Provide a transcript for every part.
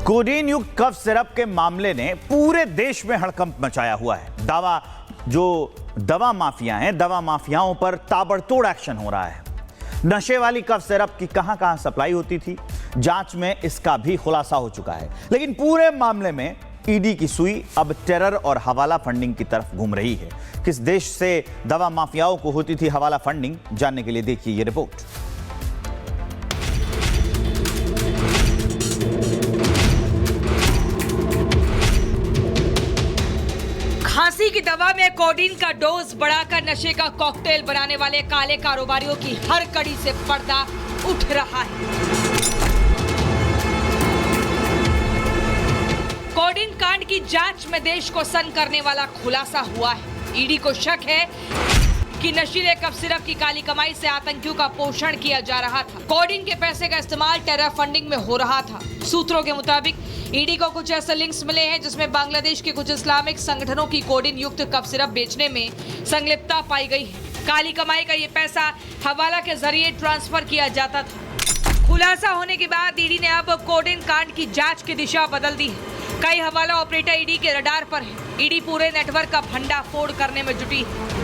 Codeine युक्त cough syrup के मामले ने पूरे देश में हड़कंप मचाया हुआ है। दवा माफिया हैं, दवा माफियाओं पर ताबड़तोड़ एक्शन हो रहा है। नशे वाली कफ सिरप की कहां सप्लाई होती थी, जांच में इसका भी खुलासा हो चुका है। लेकिन पूरे मामले में ईडी की सुई अब टेरर और हवाला फंडिंग की तरफ घूम रही है। किस देश से दवा माफियाओं को होती थी हवाला फंडिंग, जानने के लिए देखिए ये रिपोर्ट। खांसी की दवा में कोडीन का डोज बढ़ाकर नशे का कॉकटेल बनाने वाले काले कारोबारियों की हर कड़ी से पर्दा उठ रहा है। कोडीन कांड की जांच में देश को सन करने वाला खुलासा हुआ है। ईडी को शक है कि नशीले कफ सिरप की काली कमाई से आतंकियों का पोषण किया जा रहा था। कोडीन के पैसे का इस्तेमाल टेरर फंडिंग में हो रहा था। सूत्रों के मुताबिक ईडी को कुछ ऐसे लिंक्स मिले हैं जिसमें बांग्लादेश के कुछ इस्लामिक संगठनों की कोडीन युक्त कफ सिरप बेचने में संलिप्तता पाई गई है। काली कमाई का ये पैसा हवाला के जरिए ट्रांसफर किया जाता था। खुलासा होने के बाद ईडी ने अब कोडीन कांड की जांच की दिशा बदल दी है। कई हवाला ऑपरेटर ईडी के रडार पर है। ईडी पूरे नेटवर्क का भंडाफोड़ करने में जुटी है।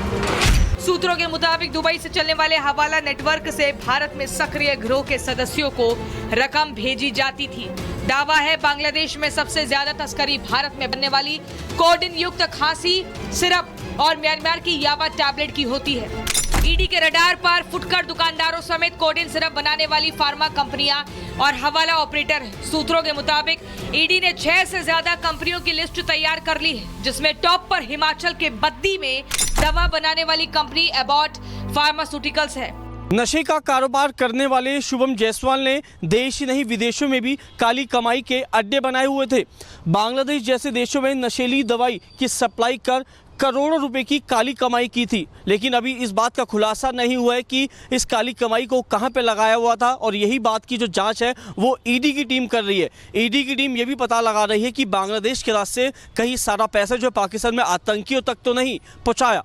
सूत्रों के मुताबिक दुबई से चलने वाले हवाला नेटवर्क से भारत में सक्रिय गिरोह के सदस्यों को रकम भेजी जाती थी। दावा है बांग्लादेश में सबसे ज्यादा तस्करी भारत में बनने वाली कोडीन युक्त खांसी सिरप और म्यांमार की याबा टैबलेट की होती है। ईडी के रडार पर फुटकर दुकानदारों समेत कोडीन सिरप बनाने वाली फार्मा कंपनियां और हवाला ऑपरेटर है। सूत्रों के मुताबिक ईडी ने 6 से ज्यादा कंपनियों की लिस्ट तैयार कर ली है, जिसमें टॉप पर हिमाचल के बद्दी में दवा बनाने वाली कंपनी एबॉट फार्मास्यूटिकल्स है। नशे का कारोबार करने वाले शुभम जायसवाल ने देश ही नहीं विदेशों में भी काली कमाई के अड्डे बनाए हुए थे। बांग्लादेश जैसे देशों में नशीली दवाई की सप्लाई कर करोड़ों रुपए की काली कमाई की थी। लेकिन अभी इस बात का खुलासा नहीं हुआ है कि इस काली कमाई को कहां पे लगाया हुआ था, और यही बात की जो जांच है वो ईडी की टीम कर रही है। ईडी की टीम ये भी पता लगा रही है कि बांग्लादेश के रास्ते कहीं सारा पैसा जो पाकिस्तान में आतंकियों तक तो नहीं पहुंचाया।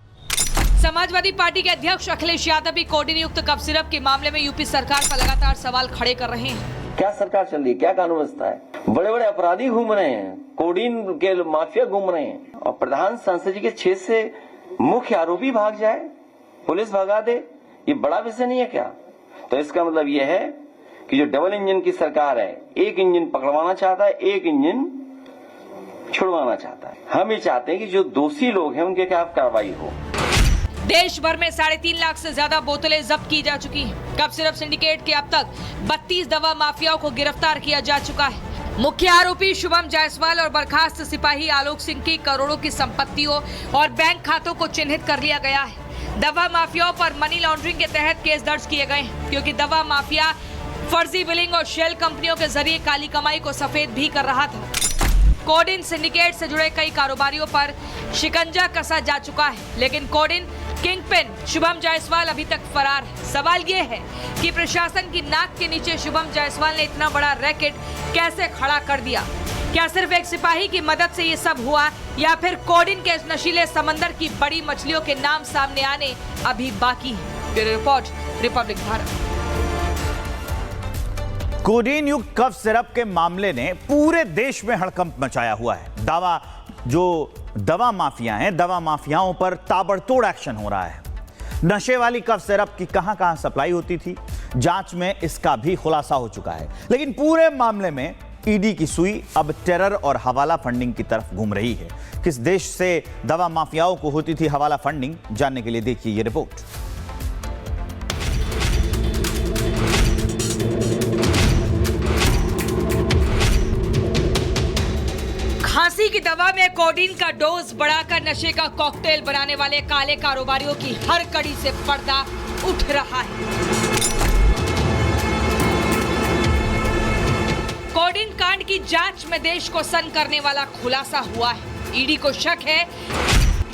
समाजवादी पार्टी के अध्यक्ष अखिलेश यादव भी कोडीन युक्त कफ सिरप के मामले में यूपी सरकार पर लगातार सवाल खड़े कर रहे हैं। क्या सरकार चल रही है, क्या कानून व्यवस्था है? बड़े बड़े अपराधी घूम रहे हैं, कोडीन के माफिया घूम रहे हैं, और प्रधान संसद जी के 6 से मुख्य आरोपी भाग जाए, पुलिस भगा दे, ये बड़ा विषय नहीं है क्या? तो इसका मतलब ये है कि जो डबल इंजन की सरकार है, एक इंजन पकड़वाना चाहता है, एक इंजन छुड़वाना चाहता है। हम ये चाहते हैं कि जो दोषी लोग हैं उनके खिलाफ कार्रवाई हो। देश भर में 3.5 लाख से ज्यादा बोतलें जब्त की जा चुकी हैं। कफ सिरप सिंडिकेट के अब तक 32 दवा माफियाओं को गिरफ्तार किया जा चुका है। मुख्य आरोपी शुभम जायसवाल और बर्खास्त सिपाही आलोक सिंह की करोड़ों की संपत्तियों और बैंक खातों को चिन्हित कर लिया गया है। दवा माफियाओं पर मनी लॉन्ड्रिंग के तहत केस दर्ज किए गए हैं, क्योंकि दवा माफिया फर्जी बिलिंग और शेल कंपनियों के जरिए काली कमाई को सफेद भी कर रहा था। कोडीन सिंडिकेट से जुड़े कई कारोबारियों पर शिकंजा कसा जा चुका है, लेकिन कोडीन किंगपिन शुभम जायसवाल अभी तक फरार है। सवाल ये है कि प्रशासन की नाक के नीचे शुभम जायसवाल ने इतना बड़ा रैकेट कैसे खड़ा कर दिया? क्या सिर्फ एक सिपाही की मदद से ये सब हुआ, या फिर कोडीन के इस नशीले समंदर की बड़ी मछलियों के नाम सामने आने अभी बाकी है? Bureau report, Republic Bharat. Codeine युक्त कफ सिरप के मामले ने पूरे देश में हड़कंप मचाया हुआ है। दवा माफिया हैं, दवा माफियाओं पर ताबड़तोड़ एक्शन हो रहा है। नशे वाली कफ सिरप की कहां सप्लाई होती थी, जांच में इसका भी खुलासा हो चुका है। लेकिन पूरे मामले में ईडी की सुई अब टेरर और हवाला फंडिंग की तरफ घूम रही है। किस देश से दवा माफियाओं को होती थी हवाला फंडिंग, जानने के लिए देखिए ये रिपोर्ट। खांसी की दवा में कोडीन का डोज बढ़ाकर नशे का कॉकटेल बनाने वाले काले कारोबारियों की हर कड़ी से पर्दा उठ रहा है। कोडीन कांड की जांच में देश को सन करने वाला खुलासा हुआ है। ईडी को शक है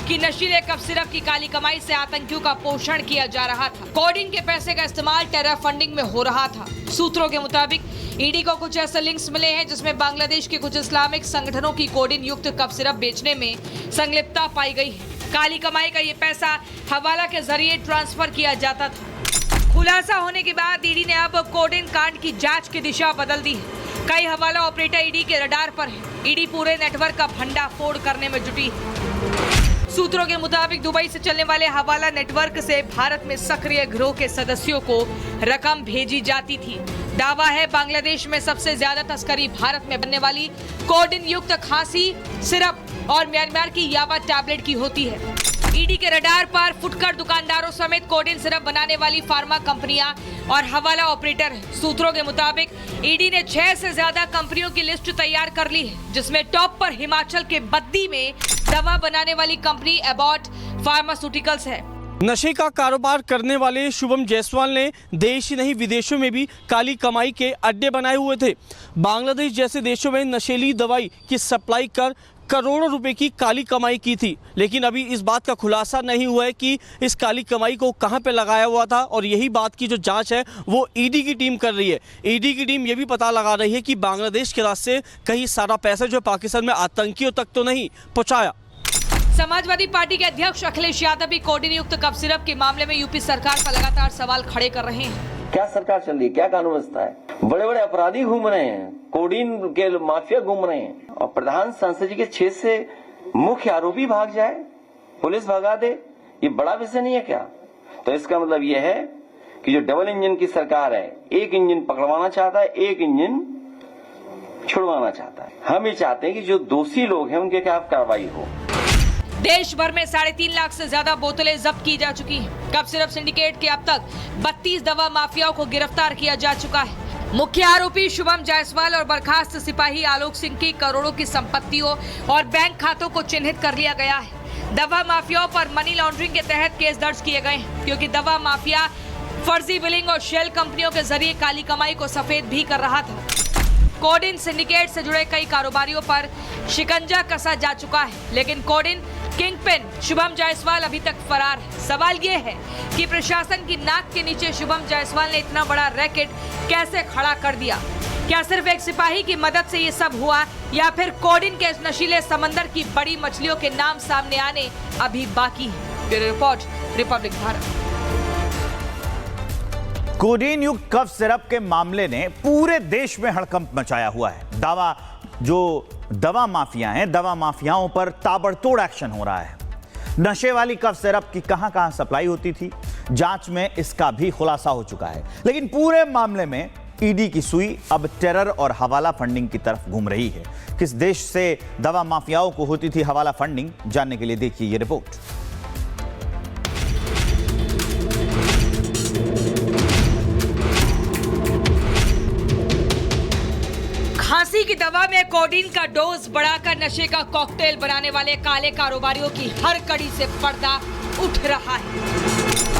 कि नशीले कफ सिरप की काली कमाई से आतंकियों का पोषण किया जा रहा था। कोडीन के पैसे का इस्तेमाल टेरर फंडिंग में हो रहा था। सूत्रों के मुताबिक ईडी को कुछ ऐसे लिंक्स मिले हैं जिसमें बांग्लादेश के कुछ इस्लामिक संगठनों की कोडीन युक्त कफ सिरप बेचने में संलिप्तता पाई गई है। काली कमाई का ये पैसा हवाला के जरिए ट्रांसफर किया जाता था। खुलासा होने के बाद ईडी ने अब कोडीन कांड की जांच की दिशा बदल दी है। कई हवाला ऑपरेटर ईडी के रडार पर है। ईडी पूरे नेटवर्क का भंडाफोड़ करने में जुटी है। सूत्रों के मुताबिक दुबई से चलने वाले हवाला नेटवर्क से भारत में सक्रिय गिरोह के सदस्यों को रकम भेजी जाती थी। दावा है बांग्लादेश में सबसे ज्यादा तस्करी भारत में बनने वाली कोडिन युक्त खांसी सिरप और म्यांमार की यावा टैबलेट की होती है। ईडी के रडार पर फुटकर दुकानदारों समेत कोडिन सिरप बनाने वाली फार्मा कंपनियां और हवाला ऑपरेटर हैं। सूत्रों के मुताबिक ईडी ने 6 से ज्यादा कंपनियों की लिस्ट तैयार कर ली है, जिसमें टॉप पर हिमाचल के बद्दी में दवा बनाने वाली कंपनी एबॉट फार्मास्यूटिकल्स है। नशे का कारोबार करने वाले शुभम जायसवाल ने देश ही नहीं विदेशों में भी काली कमाई के अड्डे बनाए हुए थे। बांग्लादेश जैसे देशों में नशीली दवाई की सप्लाई कर करोड़ों रुपए की काली कमाई की थी, लेकिन अभी इस बात का खुलासा नहीं हुआ है कि इस काली कमाई को कहां पे लगाया हुआ था। और यही बात की जो जांच है वो ईडी की टीम कर रही है। ईडी की टीम ये भी पता लगा रही है कि बांग्लादेश के रास्ते से कहीं सारा पैसा जो पाकिस्तान में आतंकियों तक तो नहीं पहुंचाया। समाजवादी पार्टी के अध्यक्ष अखिलेश यादव भी कोडिन युक्त कफ सिरप के मामले में यूपी सरकार पर लगातार सवाल खड़े कर रहे हैं। क्या सरकार चल रही है, क्या कानून व्यवस्था है? बड़े बड़े अपराधी घूम रहे हैं, कोडीन के माफिया घूम रहे हैं, और प्रधान संसद जी के 6 से मुख्य आरोपी भाग जाए, पुलिस भगा दे, ये बड़ा विषय नहीं है क्या? तो इसका मतलब ये है कि जो डबल इंजन की सरकार है, एक इंजन पकड़वाना चाहता है, एक इंजन छुड़वाना चाहता है। हम ये चाहते हैं कि जो दोषी लोग हैं उनके खिलाफ कार्रवाई हो। देश भर में 3.5 लाख से ज्यादा बोतलें जब्त की जा चुकी हैं। कफ सिरप सिंडिकेट के अब तक 32 दवा माफियाओं को गिरफ्तार किया जा चुका है। मुख्य आरोपी शुभम जायसवाल और बर्खास्त सिपाही आलोक सिंह की करोड़ों की संपत्तियों और बैंक खातों को चिन्हित कर लिया गया है। दवा माफियाओं पर मनी लॉन्ड्रिंग के तहत केस दर्ज किए गए हैं, क्योंकि दवा माफिया फर्जी बिलिंग और शेल कंपनियों के जरिए काली कमाई को सफेद भी कर रहा था। कोडिन सिंडिकेट से जुड़े कई कारोबारियों पर शिकंजा कसा जा चुका है, लेकिन कोडिन किंगपिन शुभम जायसवाल अभी तक फरार है। सवाल ये है कि प्रशासन की नाक के नीचे शुभम जायसवाल ने इतना बड़ा रैकेट कैसे खड़ा कर दिया? क्या सिर्फ एक सिपाही की मदद से ये सब हुआ, या फिर कोडिन के इस नशीले समंदर की बड़ी मछलियों के नाम सामने आने अभी बाकी है? Bureau report, Republic Bharat. Codeine युक्त कफ सिरप के मामले ने पूरे देश में हड़कंप मचाया हुआ है। जो दवा माफिया हैं, दवा माफियाओं पर ताबड़तोड़ एक्शन हो रहा है। नशे वाली कफ सिरप की कहां सप्लाई होती थी, जांच में इसका भी खुलासा हो चुका है। लेकिन पूरे मामले में ईडी की सुई अब टेरर और हवाला फंडिंग की तरफ घूम रही है। किस देश से दवा माफियाओं को होती थी हवाला फंडिंग, जानने के लिए देखिए ये रिपोर्ट। खांसी की दवा में कोडीन का डोज बढ़ाकर नशे का कॉकटेल बनाने वाले काले कारोबारियों की हर कड़ी से पर्दा उठ रहा है।